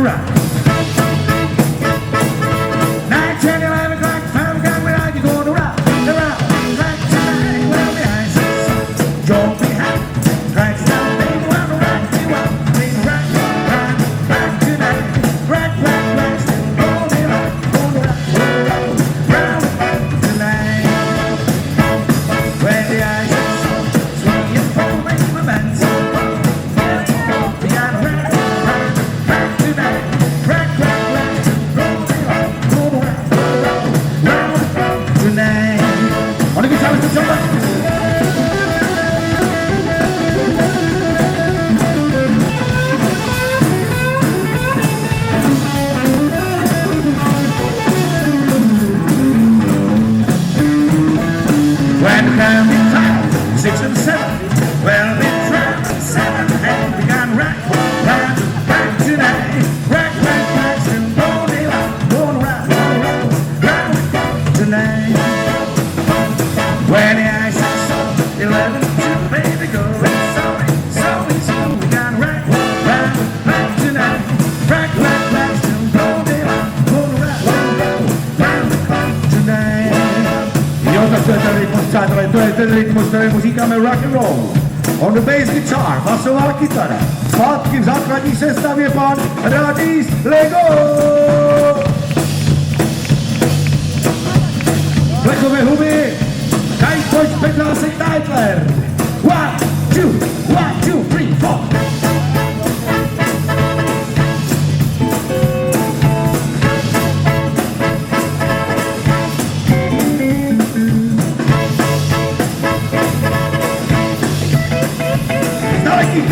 gonna rock. 9, 10, 11 o'clock, 5 o'clock, where are you gonna rock? Around, like tonight, well, the ice is soft. Don't be happy, crack down, baby, wanna rock you up. Baby, rock, rock, rock tonight. Rock, rock, rock, still gonna rock, gonna rock tonight. Where the ice is soft, swinging for me, my man's so far. We gotta rock, rock, rock tonight. Rock, rock, rock, still gonna rock tonight. On the guitar, Mr. Somebody. When the time is 5, 6 and 7, well, it's round 7, and we got rock, rock, rock tonight. Rock, rock, rock, still gonna rock tonight. When the ice is soft, 11 to baby go, it's sorry, so we got rock, rock, rock tonight. Rock, rock, rock, still gonna rock tonight. Io sto cercando di mostrare le muzikami rock and roll. On the bass guitar, basová kytara. Zpátky v základní sestavě pan Radis Lego. Blekové huby, Kajkoč Petrásek Teitler. 1, 2, 3, 4.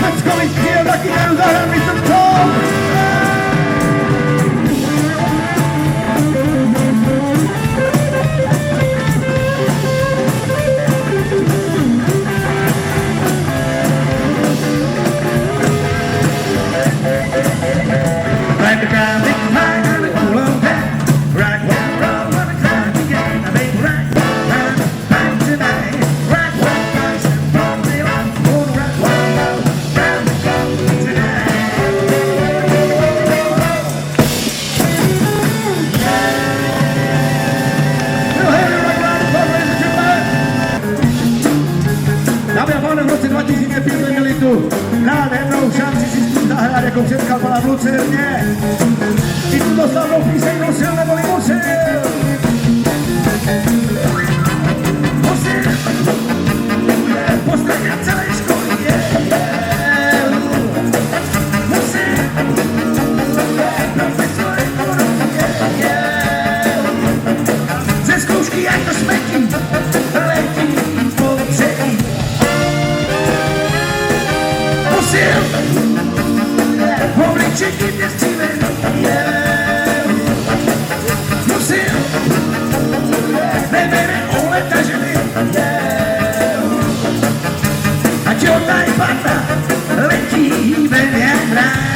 Let's go in here, lucky now, that is the top. Right the ground, big mind, and a cool on that. Rock, rock, roll, on the ground again. I make rock, rock, rock tonight. Rock, rock, rock, still gonna rock, rock. Dámy a pánové, v roce 2005 měli tu nádhernou šanci si zahrát jako předkal pana v Lucerně. I tuto slavnou píseň nosil neboli musil. Musil, postavit celé školy, musil, profesor ekonomie, ze zkoušky jak to smetí, letí po celý. Musil, v obličeji mě stříven, musil, nebere oletažený, ať jo tady pata letí ven jak rána.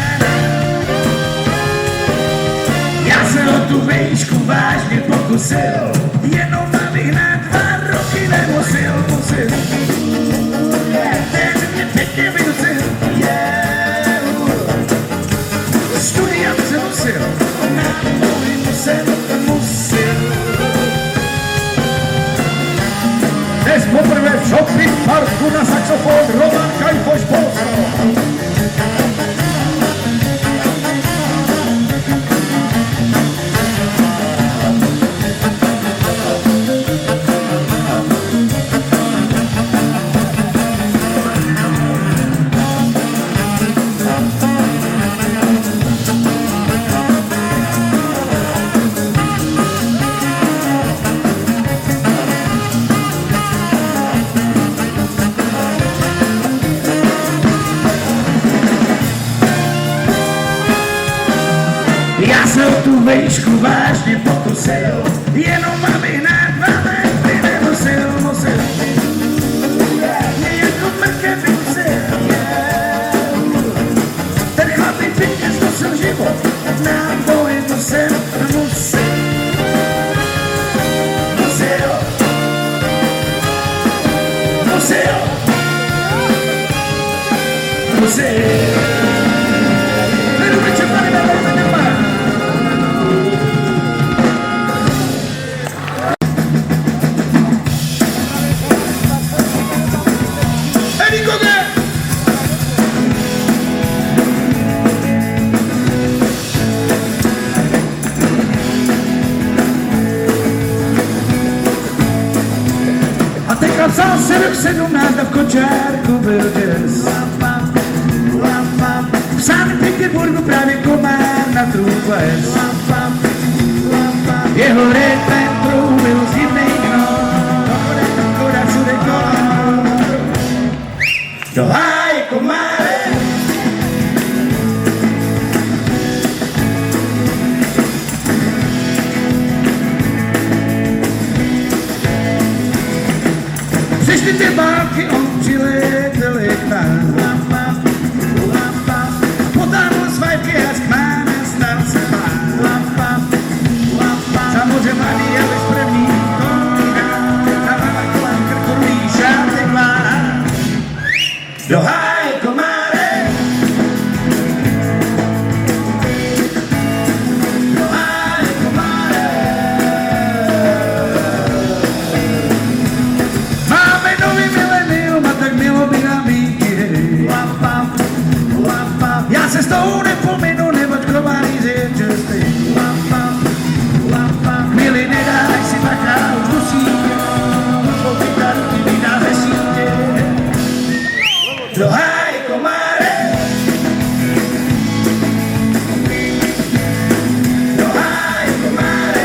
Já se o tu výšku vážně pokusil, jenom abych na 2 roky nemusil. Teď mě pěkně vydusil, studia se musil, náboj musil. Dnes poprvé v shopping parku na saxofon Roman Kajfoš Polsko. Já se o tu výšku vážně pokusil, jenom abych na 2 metry nemusil. Mě jako mrkev vykusil, ten chlap mi pěkně znosil život, náboj musil. Musil. Vedu, 17 v kočárku byl jazz. V Sankt Petersburgu právě komár na trůb les. Jeho repertoár byl zimnej gnór, koda všude kolor. Do háje komáre. Přišly ty války, on přiletěl k nám. Potáhl svajky a skmán a stal se mlán. Samozřejmě mladý jeli z první kolína, dávala kolem krkolí šátek mlán. Do háje komáre. Do háje komáre. Máme nový milenium a tak mělo by nám být. Já se s tou nepominu, neboť kovárý řečesty. Milý, nedáš si dvakrát už do sítě, svou kytaru ty vydá ve sítě. Do háje komáre. Do háje komáre.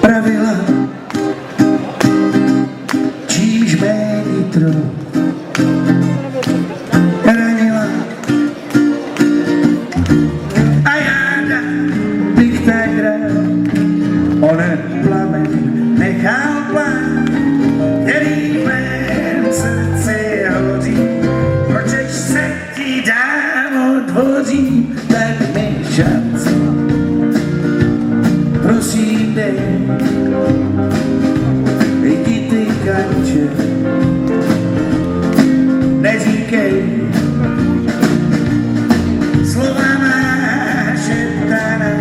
Pravila, čímž mé nitro ranila. A já bych tak rád onen plamen nechal plán, který v mém srdci hoří. Pročež se ti dám odvoří, tak mi šanci. Prosím, dej ti ty kanče, neříkej slova máš šeptaná,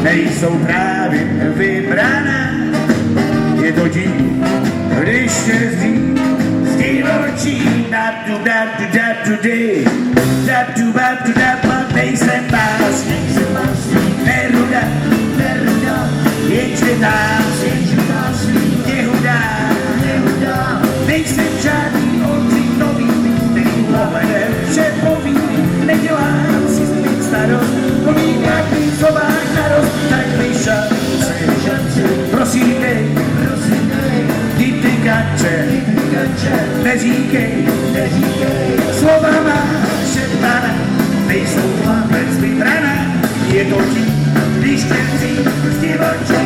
nejsou právě vybraná. Je to tím, když se zdí očí, nejsem básník, neruda, jenže tě hudá, nejsem žádný Oldřich nový, který pohledem vše poví, nedělám si z mých starost, kolik nějakých zobách narost, tak mi šanci, prosím dej, ty kanče, neříkej, slova máš šeptaná, nejsou vůbec vybraná, je to tím, když tě zdi oči.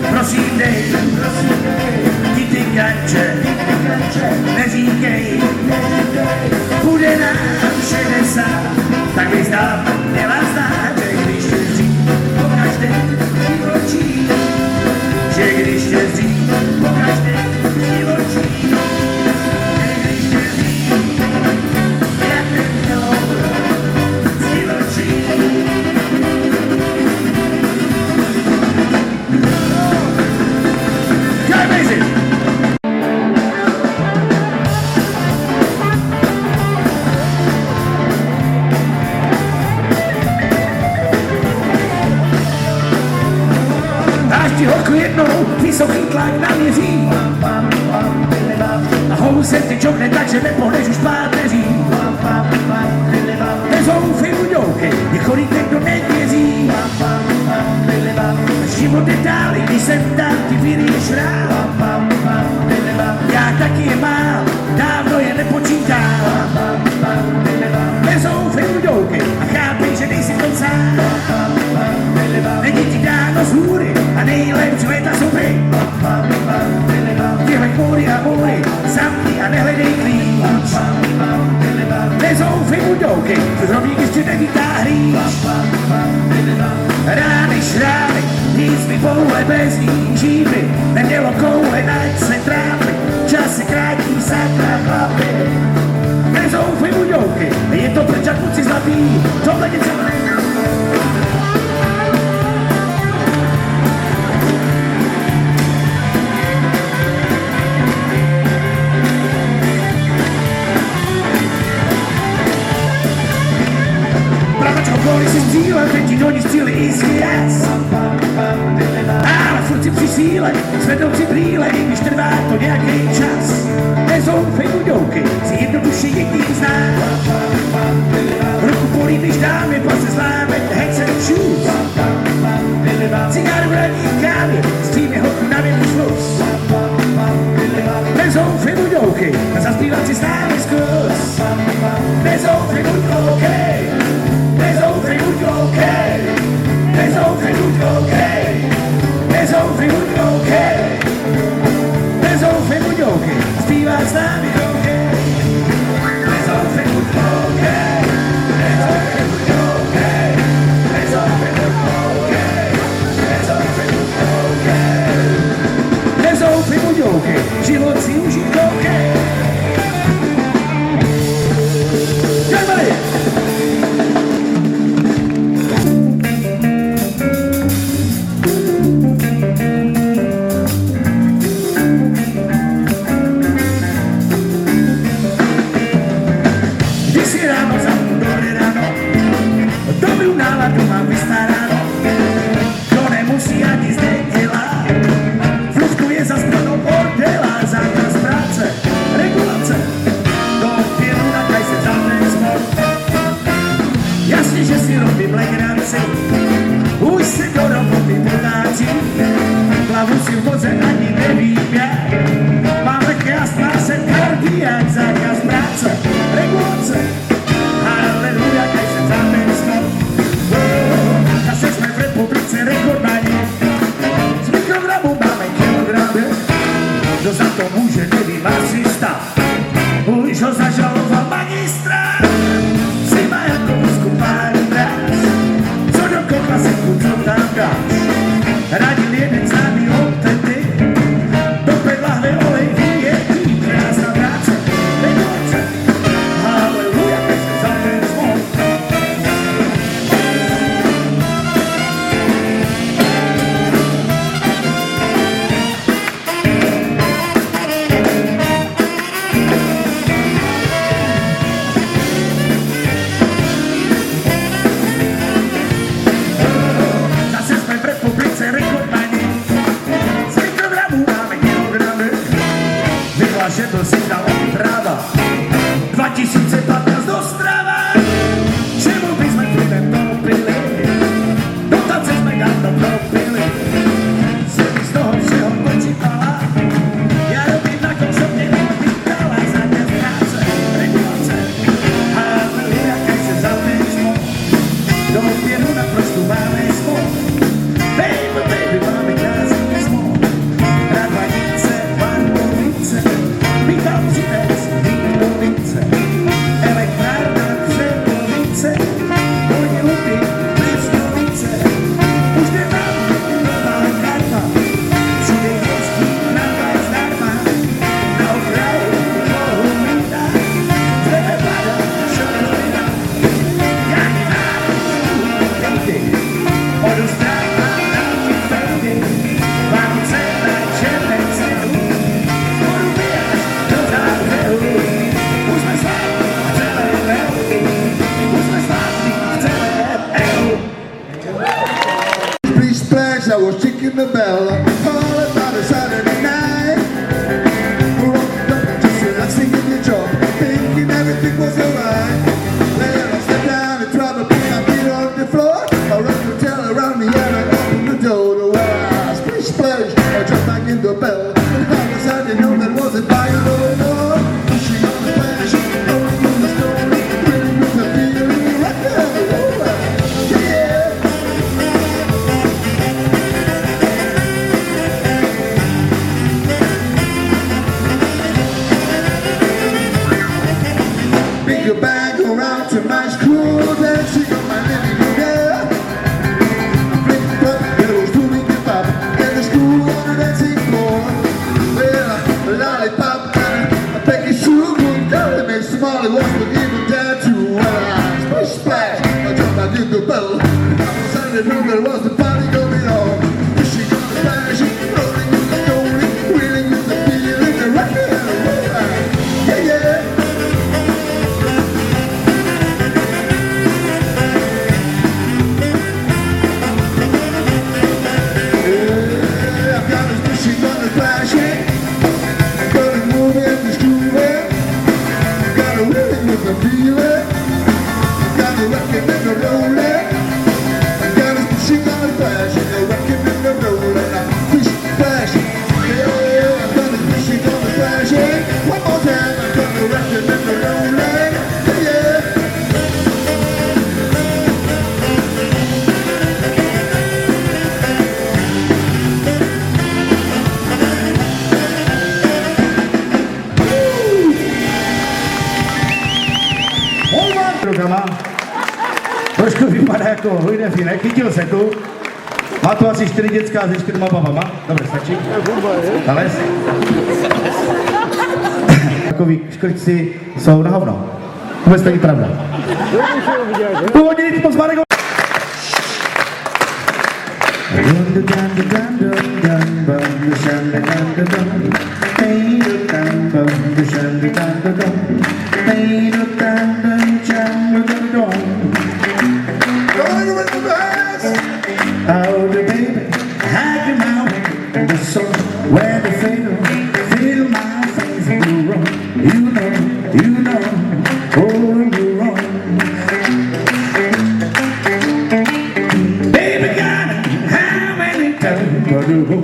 Prosím dej, ty kanče, neříkej, bude nám 60, tak bys dál měla znát, že když tě zří, pokaždé ti očí, že když tě zří, pokaždé ti očí, že když tě zří, jak ten zří očí. jednou vysoký tlak na věří. A housem ty čokne tak, že nepohneš už páteří. Nezoufej buďouky, je chorý ten, kdo nevěří. Život je dál, i když jsem tam, ty věříš rád. Já taky je mám, dávno je nepočítám. Nezoufej buďouky a chápej, že nejsi to sám. Není ti dáno z hůry a nejlepší léta jsou pryč. Tyhle kvůry a můry, zamkni a nehledej klíč. Nezoufej buďouky, co zrobík ještě nevítá hříč. Rány, šrány, nic mi poule bez ní žívy. Nemělo koule, nať se trápy, čas se krátí, sakra chlapy. Nezoufej buďouky, je to prčat kluci zlatý, tohle něco nejde. Kvůli si střílel, teď ti do ní stříli i svěs. Ale furt si při síle, zvednou si brýle, i když trvá to nějaký čas. Nezoufej buďouky, si jednoduše jediný zná. Ruku polí, když dáme, pas se zláme, head set shoes. Cigáru radí kávě, s tvými hochu na větru slus. Nezoufej buďouky, a zaspívat si stále zkus. Nezoufej buďouky. Nezoufej buďouky, nezoufej buďouky, nezoufej buďouky, nezoufej buďouky, zpívá s námi douky. Nezoufej buďouky, nezoufej buďouky, nezoufej buďouky, nezoufej buďouky, nezoufej buďouky, život si užij douky. Už se do roboty potáčí, hlavu si v voze ani nevím jak. Mám lehké astma, jsem kardiák, zákaz práce, regulace. Haleluja, kaj se za ten skok. Zase jsme v republice rekordmani. Z mikrogramu máme kilogramy. Kdo za to může, nevím, asista. Už ho zažaloval magistrát. Si má jako vyskupání brát. Co do kopa se co tam dáš? Radil jeden známý otety. Do pedla hve olej vyjetí. Krásná práce, regulace. Haleluja, keď se za ten smol. Že byl si dal práva 2015 Ostrava. Čemu by jsme plivem topili? Dotace jsme dávno propili. Se mi z toho všeho počítala. Já robím na koncertě, vypítala zákaz práce, regulace. Haleluja, keď se za ten smol. Do opěru na prostu máme smol. Baby, baby, máme krásný smol. Radvanice, Vandovice. Vítám přivez, Víkovice, elektrárna Třebovice, Dolní Huby, Břešťovice. Už nemám nová karta, všude jezdí tramvaj zdarma. Na okraji Bohumína, zleve pada šokolina. Já nemám nejdy, od Ostrava na Kifejdy, Vánoce na Července. Please splash, I was checking the bell. nice cool dancing on my living room, yeah. Flipped up, girls doing the pop, and the school on the dancing floor. Well, a lollipop and a Becky Sue good girl, it makes Molly was the even down to splish splash. I dropped my little bell. I was on the room, there was the party going on. Fishing on the splash, rolling with the goalie, wheeling with the feeling, the record and the roll. Yeah, yeah. Trošku vypadá jako hojné finek, chytil se tu. Má tu asi 4 dětská se 4 babama. Dobře, stačí. Ale takový škrtci jsou na hovno. Vůbec to není pravda. Původně nic pozvanek. Oh, the baby, had your mouth in the sun where the feel my face and you run. You know, oh, you run. Baby, got it, how many times but you go?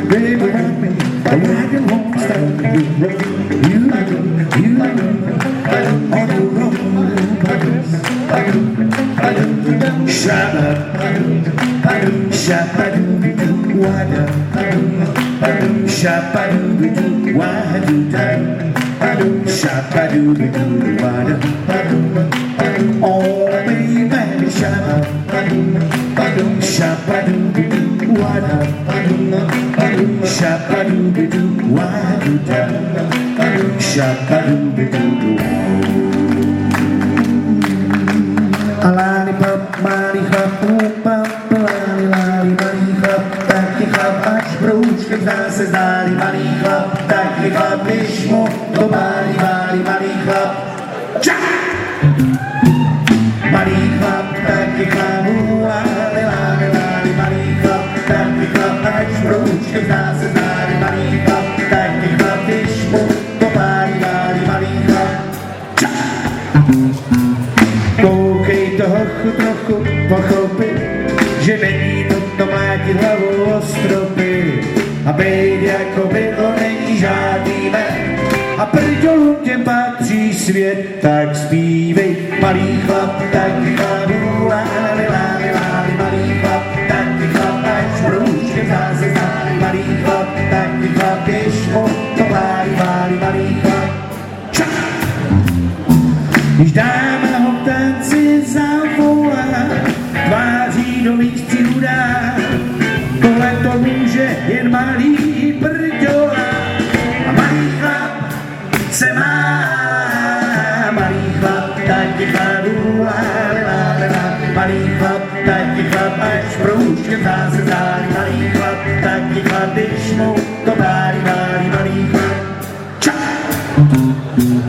Baby, got me, I can won't stop you run. You know, on the road. Shut up. Shabba-doo-doo, wada. Shabba-doo-doo, wada. Shabba-doo-doo, wada. Oh, baby, shabba. Shabba-doo-doo, wada. Shabba-doo-doo, wada. Shabba-doo-doo. Lollipop, lollipop, lollipop. Proužkem zdá se zdáli malý chlap, tak mi chlap, když mu to bálí malý chlap. Čá! Malý chlap, tak mi chlap, láli malý chlap, tak mi chlap, až proužkem zdá se zdáli malý chlap, tak mi chlap, když mu to bálí malý chlap. Čá! Koukej to hochu trochu pochopit, že není to mlátit hlavou o stropy. A bejt jako bydlo není žádný med. A prďolům těm patří svět, tak zpívej. Malý chlap, tak chlapu, láli, malý chlap, tak chlap, až průžkem zase ználi. Malý chlap, tak chlap, když mu to válí malý chlap. Ča! Když dáma ho v tanci zavolá, tváří do lístí udá, tohle to může jen malý prďola. A malý chlap se má, malý chlap, taky chladu, malý chlap, taky chlap, až proužkem zase zdáli. Malý chlap, taky chlap, když mu to bálí malý chlap. Ča!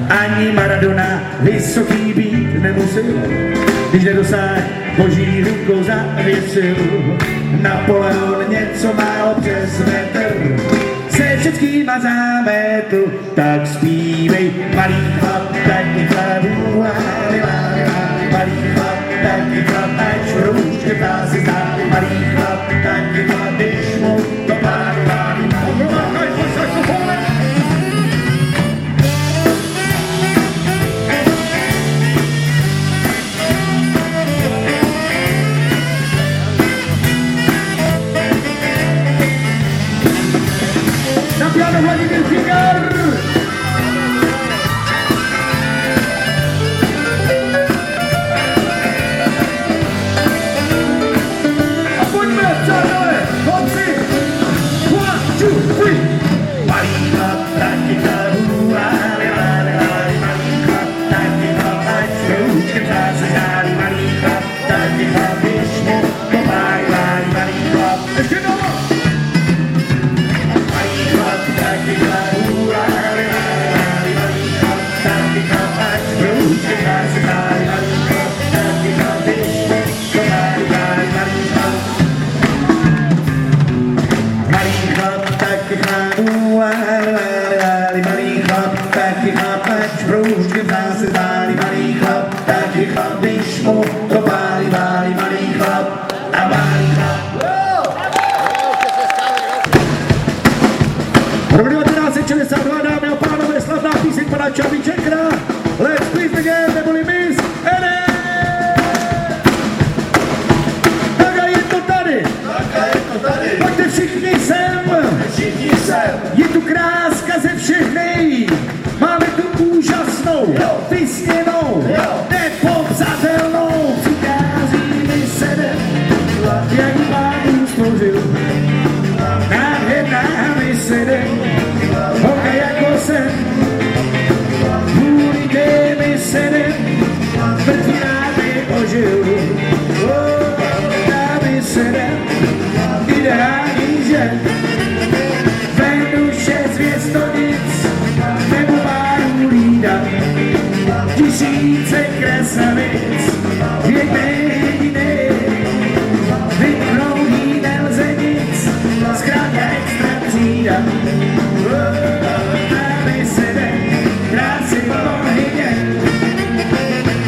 Ani Maradona vysoký být nemusel, když nedosáhl boží rukou zavěsil. Napoleon něco málo přes metr, se všetkýma za metr, tak zpívej. Malý chlap, taky chladu, malý chlap, taky chlap, až růžky pásy zdáli. Malý chlap, taky chlap, když mu to pálí malý chlap. když mu to pálí malý chlap a malý chlap. Rok 1962, dámy a pánové, slavná píseň pana Čaby Čekra, Let's Please the Game, neboli Miss Ene! Tak a je to tady! Pojďte všichni sem! Je tu kráska ze všech nej! Máme tu úžasnou, vysněnou, nepopsatelnou! Přichází mi sedem, jak Pán stvořil. Nádherná mi sedem, holka jako jsem. Kvůli té mi sedem, mrtvý mi ožil. Mi sedem, ideální žen. Venuše zvěstonic, nebo párů lída. Tisíce krasavic, jednej jedinej. Vypnout jí nelze nic, zkrátka extra třída. Dámy sedem, krásy pohyně.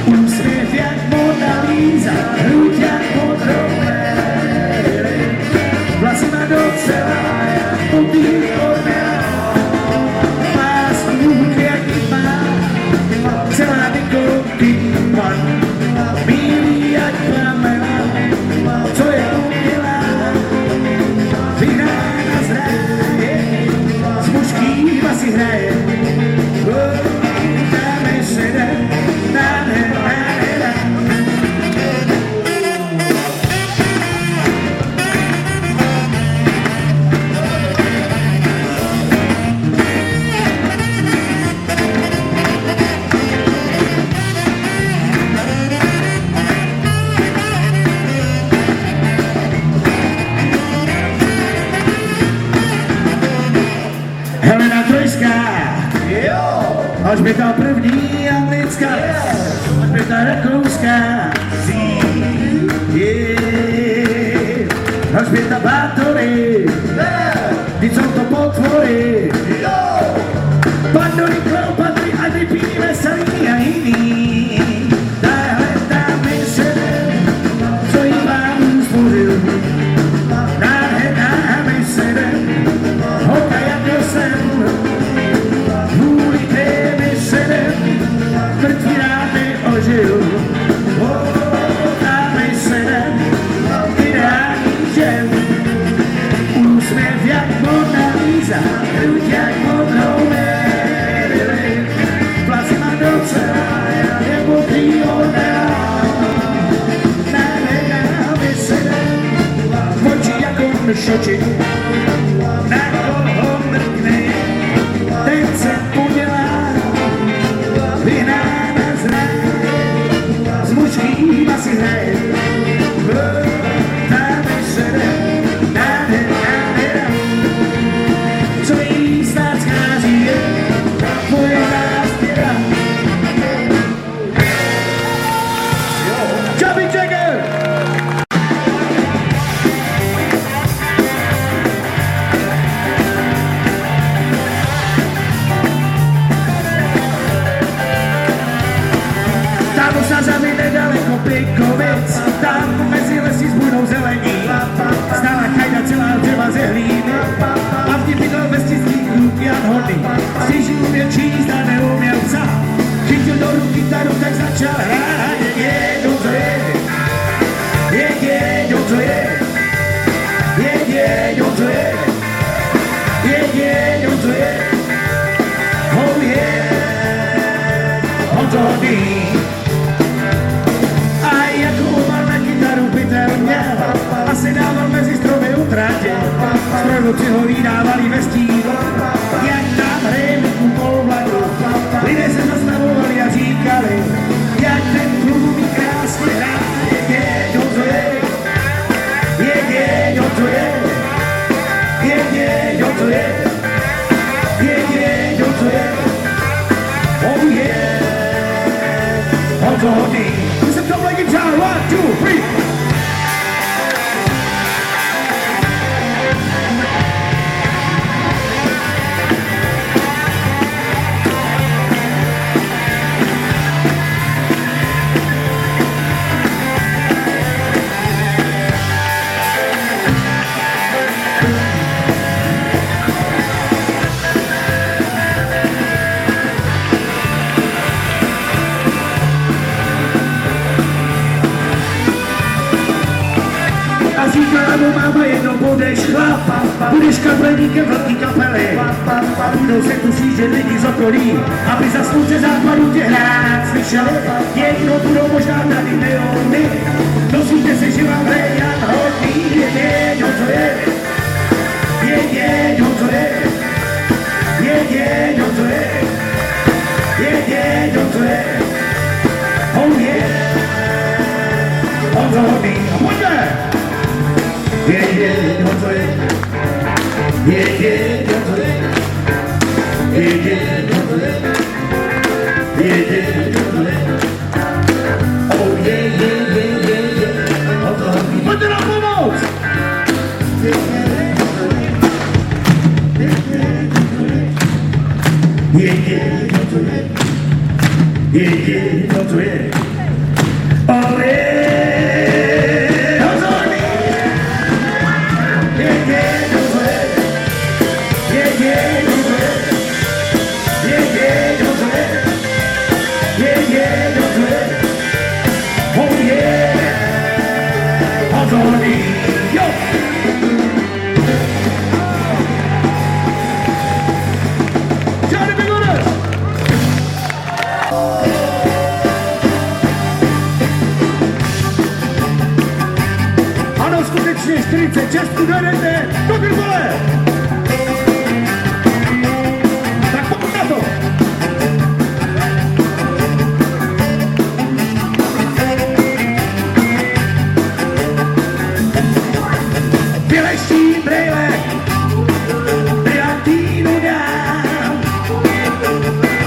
Úsměv jak Mona Lisa, hruď jak modrové. Vlasy má docela, putý odměla. Má smůk jak má, celá vykoupí pan. Bílý jak plamena, co je umělá. Vyhrána z ráje, s mužkýma si hraje. Dáme sedem, nádherná. Helena Trojská, Alžběta první anglická, Alžběta Rakouská, Alžběta Bátory, ty jsou to potvory, Pandory, Kleopatry, Agrippiny, Veseliny a jiný. Tahle dámy sedem, co jí Pán stvořil. Nádherná mi sedem, holka jako jsem. Kvůli té mi sedem, mrtvý rád mi ožil. Dámy sedem, ideální žen. Úsměv jak Mona Lisa, hruď jak modrou Marilyn. Vlasy má docela, jak modrý odměla. Nádherná mi sedem, oči jako mšoči. Na koho mrkne, ten se podělá. Vyhnána z ráje, s mužkýma si hraje. Dáme sedem, nádherná. Co jí snad schází je, moje nástěra. Chubby Checker! Tam za zemi nedaleko Plikovic, tam mezi lesy zbudou zelení. Stála kajda celá dřeva ze hlíny, hlavně bydlel ve stisných kluk Jan Hodný. Stěží uměl číst a neuměl psát, chytil do ruky kytaru, tak začal hrát. Jedno co je, jedno co je, jedno co je, jedno co je. Oh yeah, Honzo Hodný. Asi dával mezi stromy utratě, strojvůci ho vydávali ve stínu, jak tam hrejmku pol vlaku. Lidé se zastavovali a říkali, jak ten klub umí krásně hrát. Jedno co je, jedno co je, jedno co je, jedno co je. Oh yeah, Honzo Hodný. Listen to my guitar, 1, 2, 3. říkala mu máma, jednou budeš chlap, budeš kapelníkem velký kapely. A budou se tu sjíždět lidi z okolí, aby za slunce západu tě hrát slyšeli. Jedno budou možná tady miliony, dozvíte se, že vám hraje Jan Hodný. Jedno to je, jedno to je, jedno to je, jedno to je. Oh yeah, on to Hodný. A pojďme! Jedno to je, jedno to je, jedno to je, jedno to je. Oh yeah, on to Hodný. Pojďte nám pomoct! Jedno to je, jedno to je, jedno to je. Oh yeah! Ano, skutečně 46 dojedete do Bilbole! Tak pokud na to! Vyleští brejle, brilantýnu dám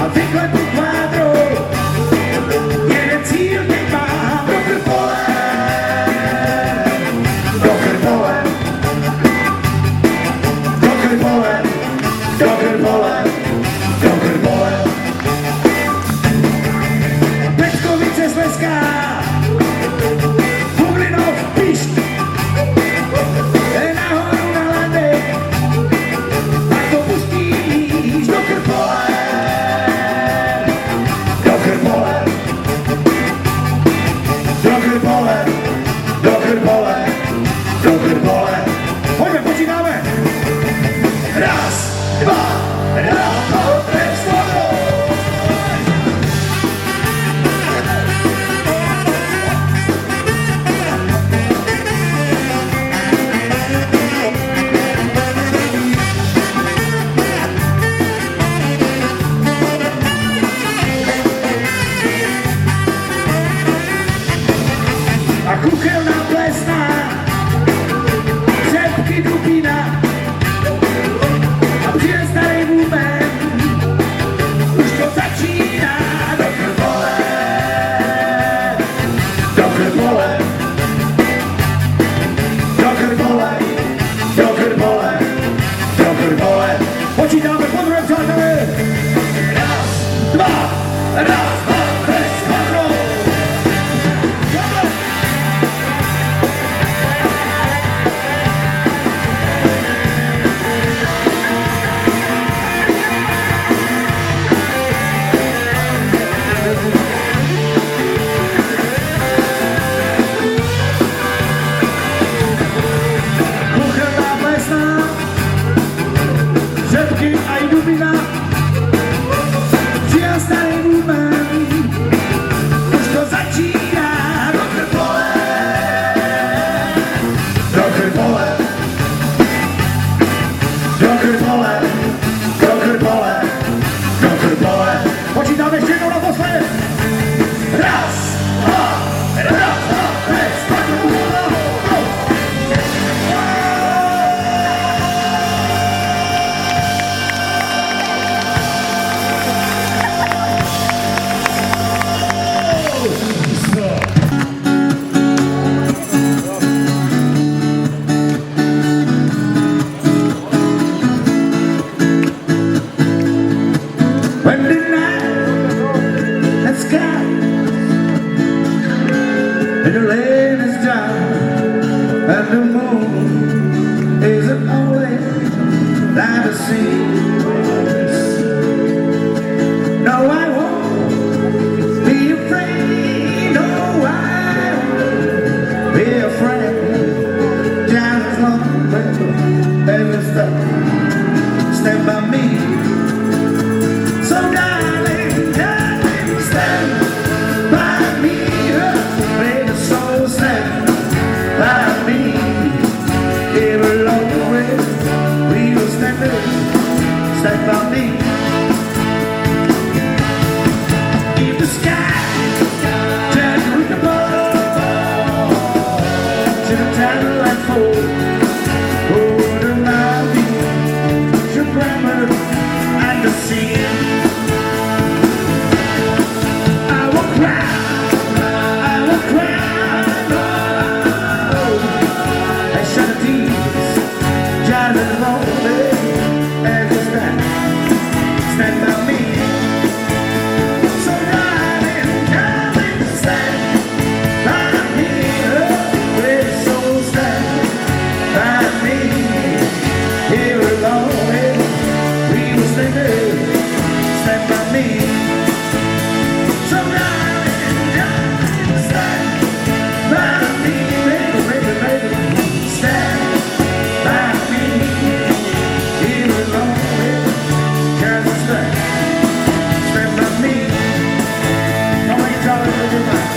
a vyklepu kvádrou, jeden cíl teď mám do Bilbole. Peckovice Slezská, Bublinov, Pišť, nahoru na Landej, tak to pustíš do Krpole, do Krpole, do Krpole, do Krpole, do Krpole. Pojďme, počítáme! Raz, dva, tres, cuatro. A kuchelná plesná, řepky dubína, a přijde starý woodman, už to začíná. Do Krpole, do Krpole, do Krpole, do Krpole, do Krpole. Počítáme po druhém, přátelé. Raz, dva, tres, cuatro. Kuchelná plesná, řepky a i dubina, přijel starý woodman, už to začíná. Do Krpole, do Krpole, do Krpole, do Krpole, do Krpole. Počítáme ještě jednou naposled. Raz, dva, tres, cuatro. When the night has come and the rain is down and the moon isn't always like the sea. No, I won't be afraid. No, I won't be afraid. should have tattled like four. Oh, the lobby, your grammar and the scene. I will cry, I will cry. Oh, I shed a tears, just as lonely as a stand by me. So darling, darling, stand by me. We're so stand by me. Here alone, we will stand by me. So darling, darling, stand by me. Baby, baby, baby, stand by me. Here alone, just stand by me. Come on, you tell me what you want.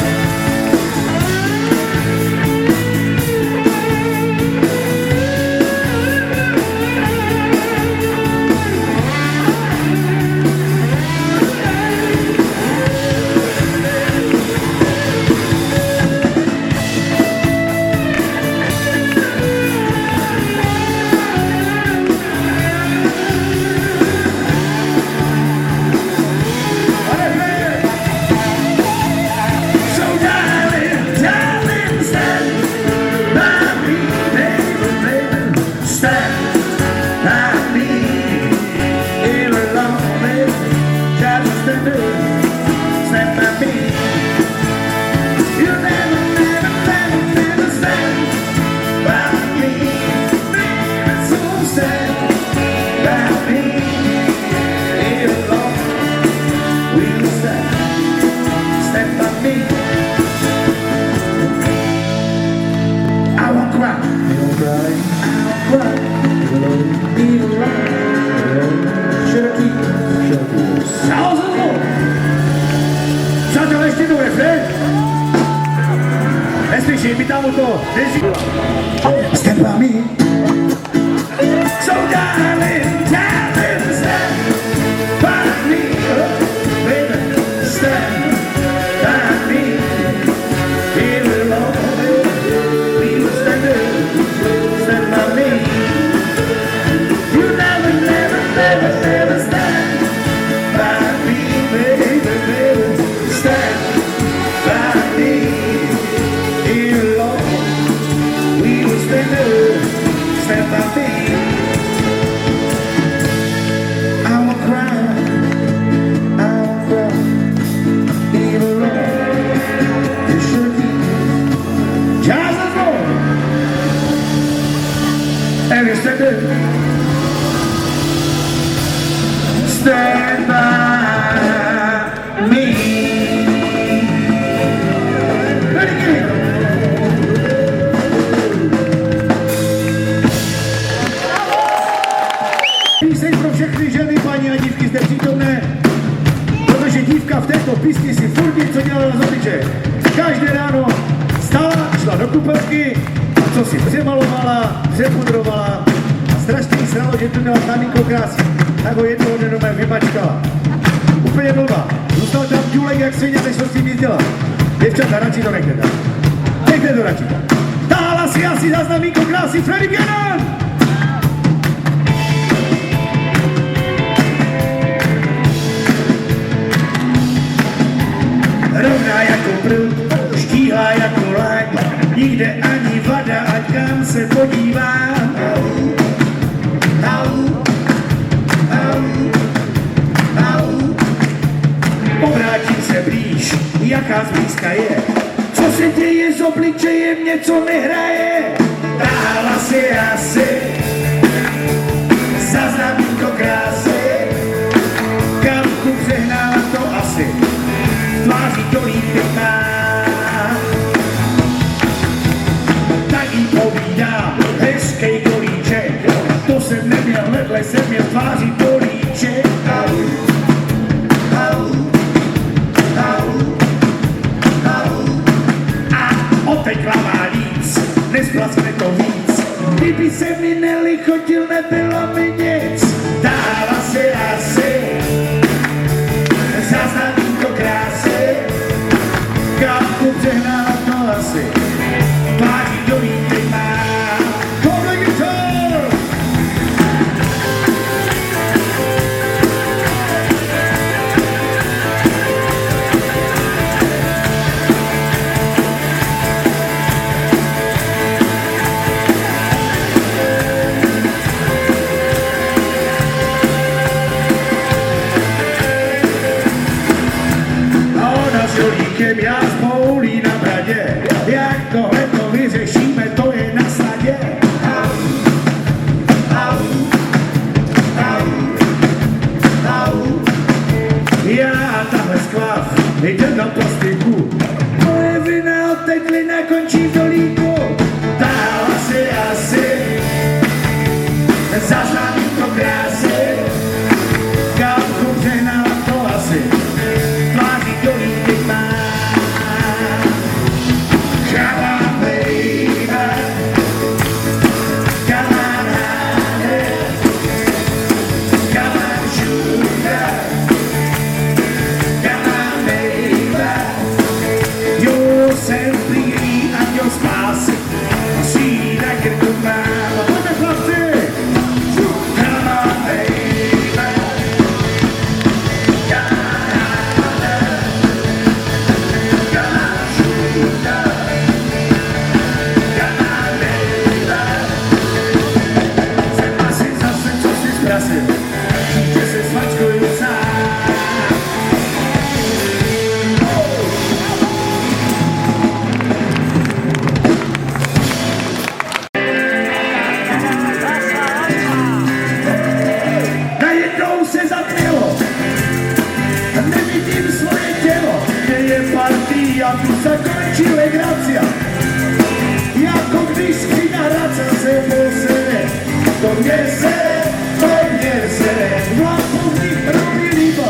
So darling, darling, stand by me, baby, baby, stand by me. Here alone, just stand by me. You never, never, never, never stand by me, baby, so stand by me. Here alone, we will stand by me. I won't cry, I won't cry, I won't cry. Even alone, should I keep? Thousand more. Přátelé, ještě jednou refrén. Neslyším, my tam u toho. Stand by me. So darling, darling, stand by me. Baby, stand by me. Here alone, we will stand by me. You never, never, never, never stand by me, baby, baby, stand by me. Here alone, we will stand by me. I won't cry, I won't cry. Here alone, you should be just as long as you stand by me. Ready, get it. Píseň pro všechny ženy, paní a dívky zde přítomné, protože dívka v této písni si furt něco dělala z obličeje. Každé ráno stala, šla do kupelky a co si přemalovala, přepudrovala a strašně jí sralo, že tu měla tanýko krásy. Tak ho jednoho dne doma vymačkala. Úplně blbá. Zůstal tam důlek jak svině, než to s tím nic dělat. Děvčata, radši to nechte tam. Nechte to radši tam. Táhla si asi za znamínko krásy Freddy Gannon! Rovná jako prut, štíhlá jako láň, nikde ani vada, ať kam se podívám. Obrátím se blíž, jaká zblízka je. Co se děje s obličejem, něco nehraje. Táhla si asi za znamínko krásy. Kamku přehnála to asi, tváří to líbit má. Tak jí povídá, hezkej kolíček. To jsem neměl, vedle jsem měl tváří políček. Otekla má líc, nesplacne to víc. Kdyby se mi nelichotil, nebylo mi nic. Dála si asi za znamínko krásy. Kapku přehnála to asi, tváří do líbí. tohle to vyřešíme, to je na snadě. Já tahle skvav, jdem do plastiku. Moje vina odtekly, nekončí v dolíku. Dál asi zaznám to krásy. Kávku přehnala to asi, tváří dolíky má. Come on, baby, come on, honey, come on, sugar. Sempre lì a Dio spazio, sì, dai che tu mamma, come forte, come on baby, come on sugar, come on baby, se passi zase, co si zprasil, že se svačkuju sám. A tu se končí legracia, jako když skříňa race se posede. To mě sere, hlavu v nich robí líba.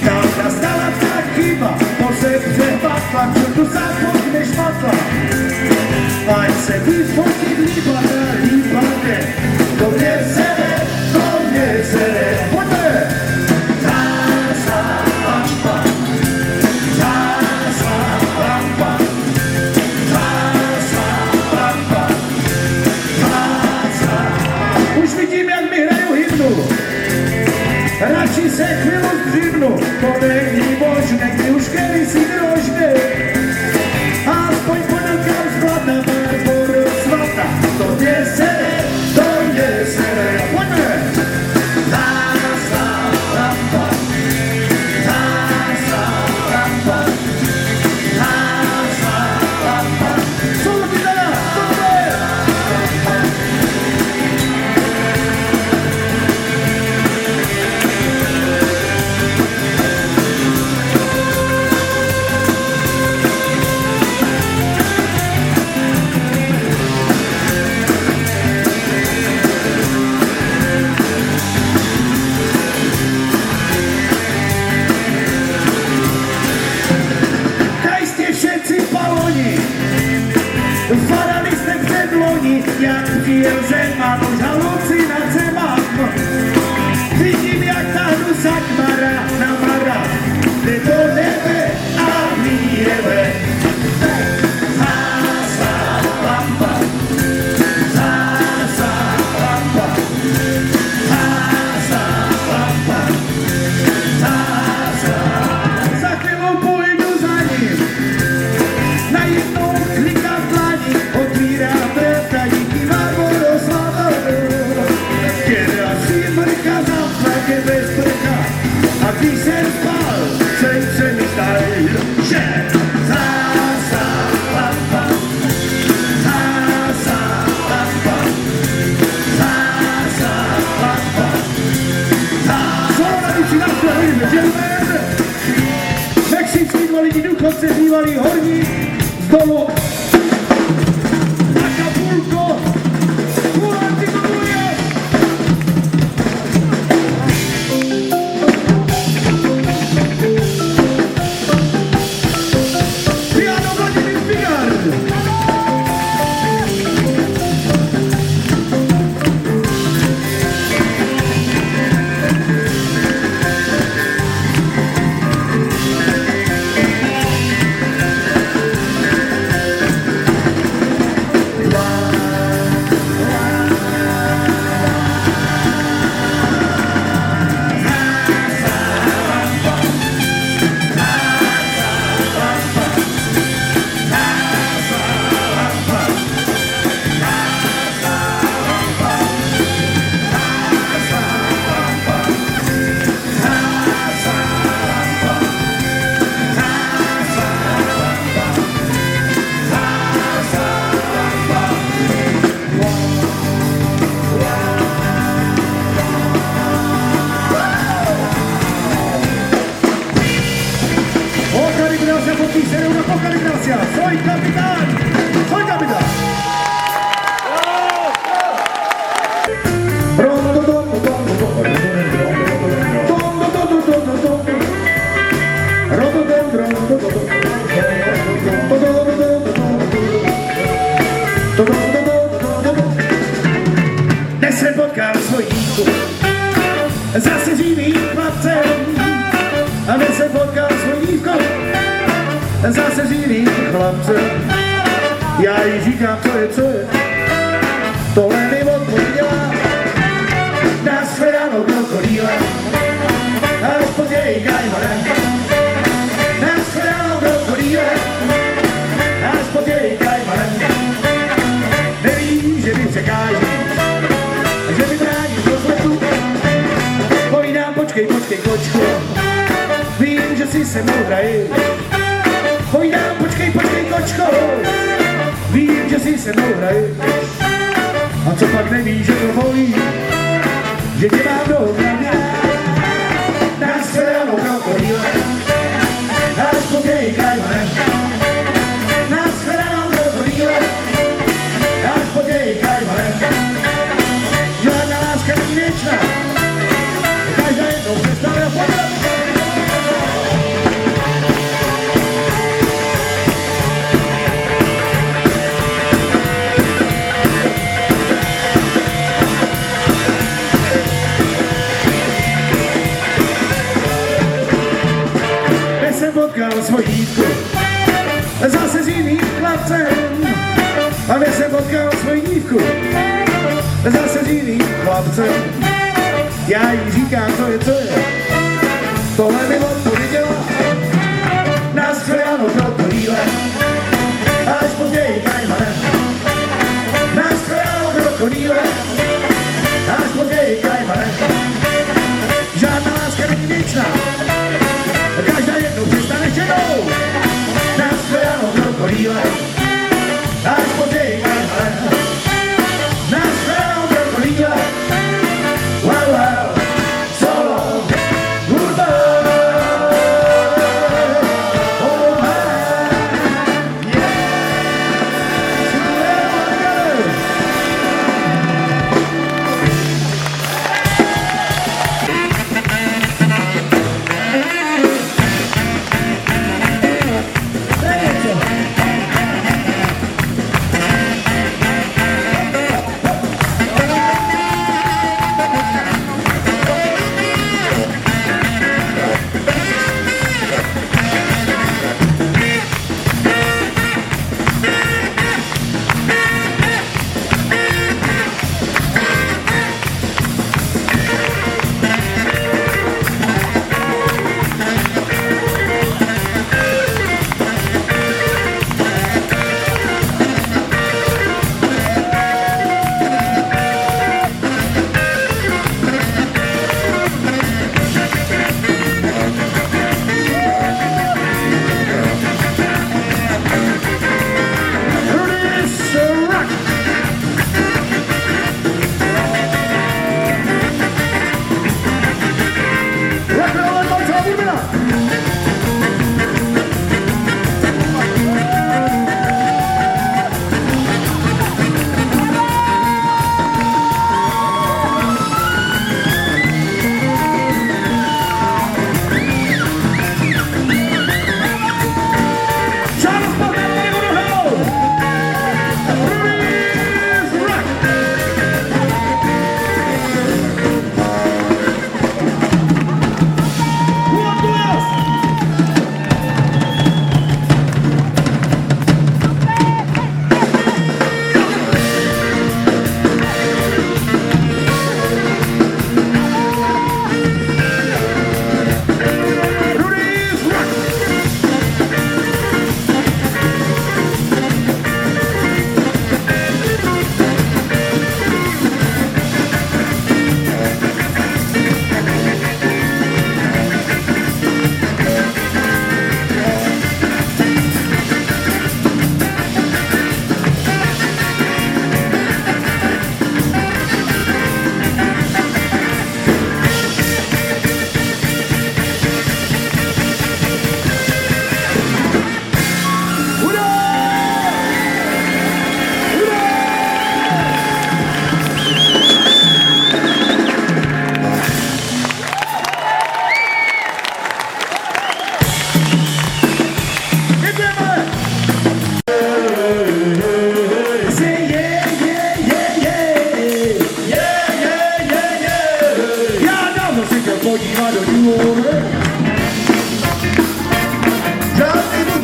Tam nastala ta chyba, to se přepatla, čo tu zapomneš matla. Ať se vyfotit líba na líbane, to mě sere, pojďme! Radši se chvíli zdřívnu, to není možné, kdy už kedy si drožný. Aspoň podelkám zlata, Barboro svata, to mě sere, pojďme! Solo kytara, tohle! Farali jste před loni, jak přijel zeman, už halucinace mám. Vidím, jak tahnu sakmara na mara, jde do nebe a míjeve. Zása lampa, zása lampa, zása lampa, zása. Za chvílou půjdu za ním, najednou klikám dlaní, otvírá vrata, díky Barboro slava. Která si mrka zaplake bez prka, a když jsem spal, jsem se mi zdál, že zása lampa, zása lampa, zása lampa, zása. Slovany si nastavíme, gentlemen! Mexický invalidní důchodce, bývalý horník, z dolu Acapulco, kulanty dobuje! Piano Vladimír Figard! zase z jiných chlapcem. Já jí říkám, co je, tohle mi odpověděla. Nashledanou krokodýle, až později kajmanem. Nashledanou krokodýle, až později kajmanem. Neví, že mi překážíš, že mi bráníš do vzletu. Povídám, počkej, kočko, vím, že jsi se mnou hraješ. Povídám, počkej, kočko, vím, že jsi se mnou hraješ. A co pak nevíš, že to bolí, že tě mám dohledně. Nashledanou krokodýle, až později kajmanem. Nashledanou krokodýle, až později kajmanem. Žádná láska není věčná, každá jednou přestane fungovat. Potkal svoji dívku, zase s jiným chlapcem. A když jsem potkal svoji dívku, zase s jiným chlapcem. Já jí říkám, co je, tohle mi odpověděla. Nashledanou krokodýle, až později kajmanem. Nashledanou krokodýle, až později kajmanem. Žádná láska není věčná, každá jednou přestane ženou. Nashledanou krokodýle, až později kajmanem. Nashledanou krokodýle, wow, wow, so long, goodbye.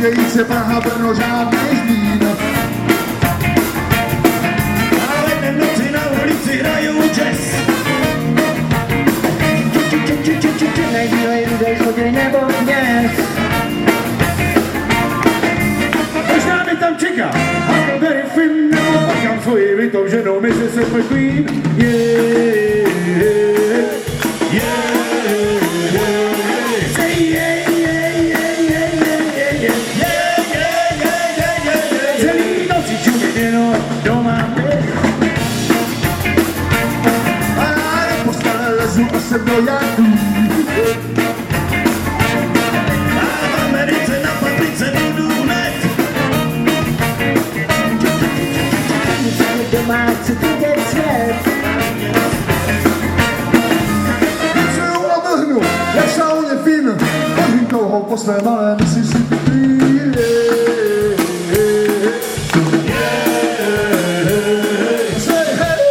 Chtějí se Praha, Brno, žádný Zlín. Ale v noci na ulici hrajou jazz. Nejdříve lidé chodí nebo dnes. Možná mi tam čeká Huckleberry Finn, nebo pakám svoji vytou ženou Mississippi Queen. Yeah, yeah, yeah. Say yeah, yeah, yeah, yeah, yeah, yeah, yeah, yeah, yeah, yeah, yeah, yeah. Celý noci čuměno doma. A já do postele lezu a jsem do jadu. A v Americe na fabrice budu hned. Doma chci vidět svět. Přeju a vrhnu, jak sauně fin. Chodím touhou po své malé Mississippi. Say hey,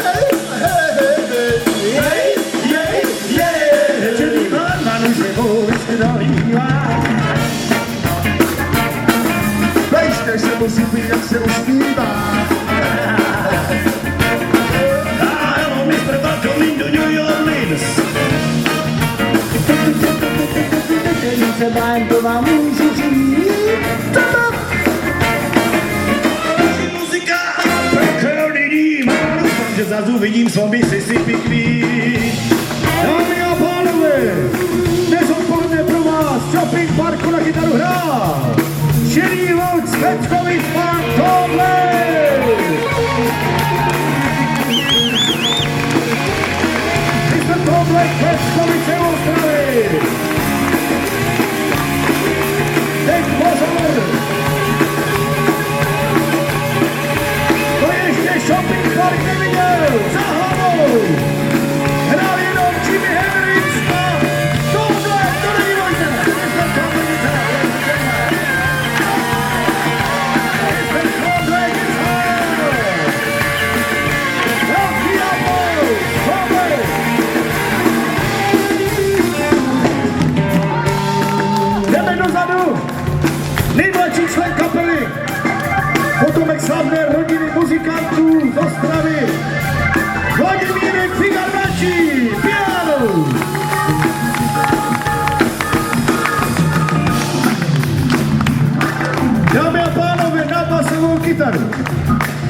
hey, hey, hey, hey. Černý barman už sebou vždy dolívá. Bejžte se musí jak se uspívá. Hello, Mr. Welcome to New Orleans. Třeba jen to vám můžu říct. Muzika peklo lidí, doufám, že zase uvidím svou Mississippi Queen. Dámy a pánové, dnes odpoledne pro vás Shopping Parku na kytaru hrál Šedý vlk z Peckovic Park Tohle. Mr. Tohle Peckovice Ostravy. Teď pozor! To ještě Shopping Park neviděl! Za hlavou! Hrál jenom Jimi Hendrix a tohle, to není možné! Velký aplaus! Tohle! Jdeme dozadu! Nejmladší člen kapely, potomek slavné rodiny muzikantů z Ostravy, Vladimírek Figarbačí, piano! Dámy a pánové, na basovou kytaru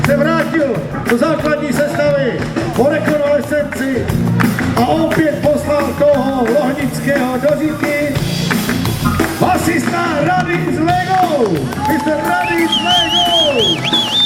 se vrátil do základní sestavy po rekonvalescenci a opět poslal toho Lohnického do říky. Basista Rady z Lego! Mr. Rady z Lego!